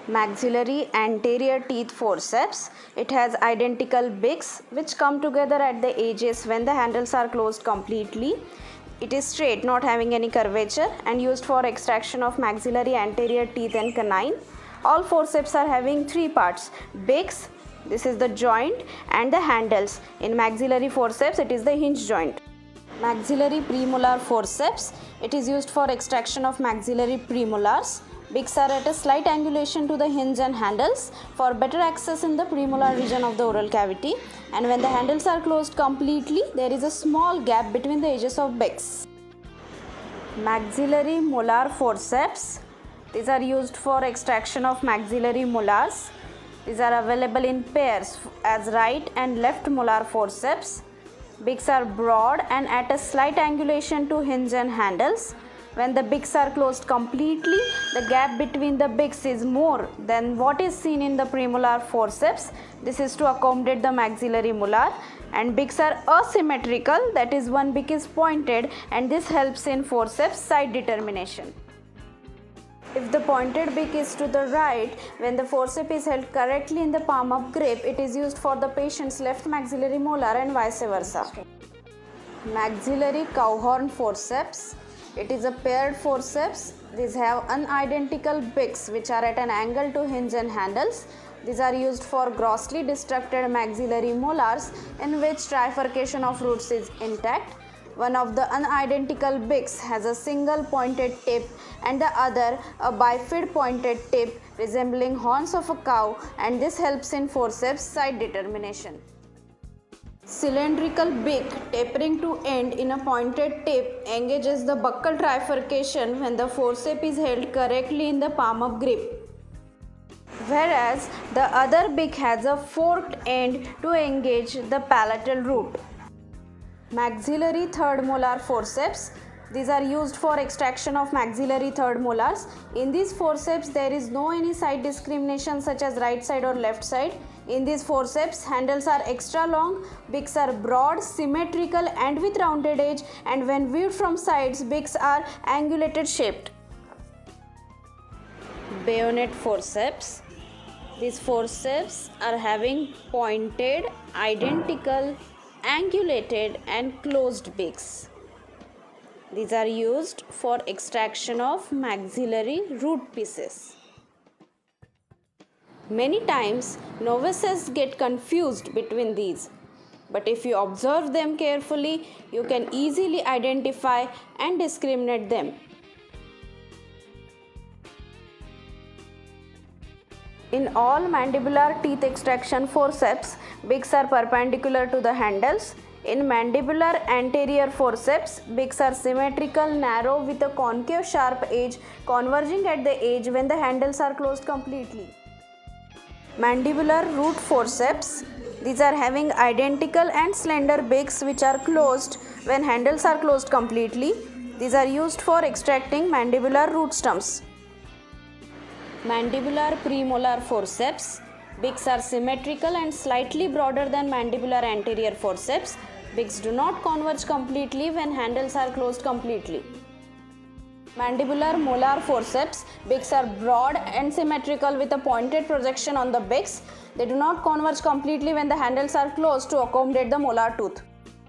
Maxillary anterior teeth forceps. It has identical beaks which come together at the edges when the handles are closed completely. It is straight, not having any curvature, and used for extraction of maxillary anterior teeth and canine. All forceps are having three parts: beaks, this is the joint, and the handles. In maxillary forceps, it is the hinge joint. Maxillary premolar forceps. It is used for extraction of maxillary premolars. Beaks are at a slight angulation to the hinge and handles for better access in the premolar region of the oral cavity, and when the handles are closed completely, there is a small gap between the edges of beaks. Maxillary molar forceps. These are used for extraction of maxillary molars. These are available in pairs as right and left molar forceps. Beaks are broad and at a slight angulation to hinge and handles. When the beaks are closed completely, the gap between the beaks is more than what is seen in the premolar forceps. This is to accommodate the maxillary molar. And beaks are asymmetrical, that is, one beak is pointed, and this helps in forceps side determination. If the pointed beak is to the right, when the forceps is held correctly in the palm of grip, it is used for the patient's left maxillary molar and vice versa. Maxillary cowhorn forceps. It is a paired forceps. These have unidentical beaks which are at an angle to hinge and handles. These are used for grossly destructed maxillary molars in which trifurcation of roots is intact. One of the unidentical beaks has a single pointed tip and the other a bifid pointed tip resembling horns of a cow, and this helps in forceps side determination. Cylindrical beak tapering to end in a pointed tip engages the buccal trifurcation when the forceps is held correctly in the palm of grip, whereas the other beak has a forked end to engage the palatal root. Maxillary third molar forceps. These are used for extraction of maxillary third molars. In these forceps, there is no any side discrimination such as right side or left side. In these forceps, handles are extra long, beaks are broad, symmetrical and with rounded edge, and when viewed from sides, beaks are angulated shaped. Bayonet forceps. These forceps are having pointed, identical, angulated and closed beaks. These are used for extraction of maxillary root pieces. Many times novices get confused between these, but if you observe them carefully, you can easily identify and discriminate them. In all mandibular teeth extraction forceps, beaks are perpendicular to the handles. In mandibular anterior forceps, beaks are symmetrical, narrow with a concave sharp edge converging at the edge when the handles are closed completely. Mandibular root forceps. These are having identical and slender beaks which are closed when handles are closed completely. These are used for extracting mandibular root stumps. Mandibular premolar forceps. Beaks are symmetrical and slightly broader than mandibular anterior forceps. Beaks do not converge completely when handles are closed completely. Mandibular molar forceps. Beaks are broad and symmetrical with a pointed projection on the beaks. They do not converge completely when the handles are closed to accommodate the molar tooth.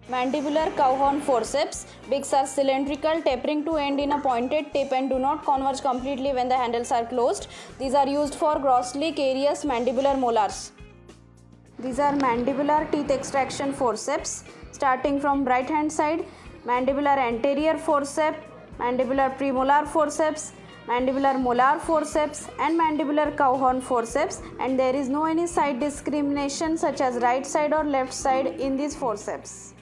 Mandibular cowhorn forceps. Beaks are cylindrical, tapering to end in a pointed tip and do not converge completely when the handles are closed. These are used for grossly carious mandibular molars. These are mandibular teeth extraction forceps. Starting from right hand side, mandibular anterior forceps, mandibular premolar forceps, mandibular molar forceps and mandibular cowhorn forceps, and there is no any side discrimination such as right side or left side in these forceps.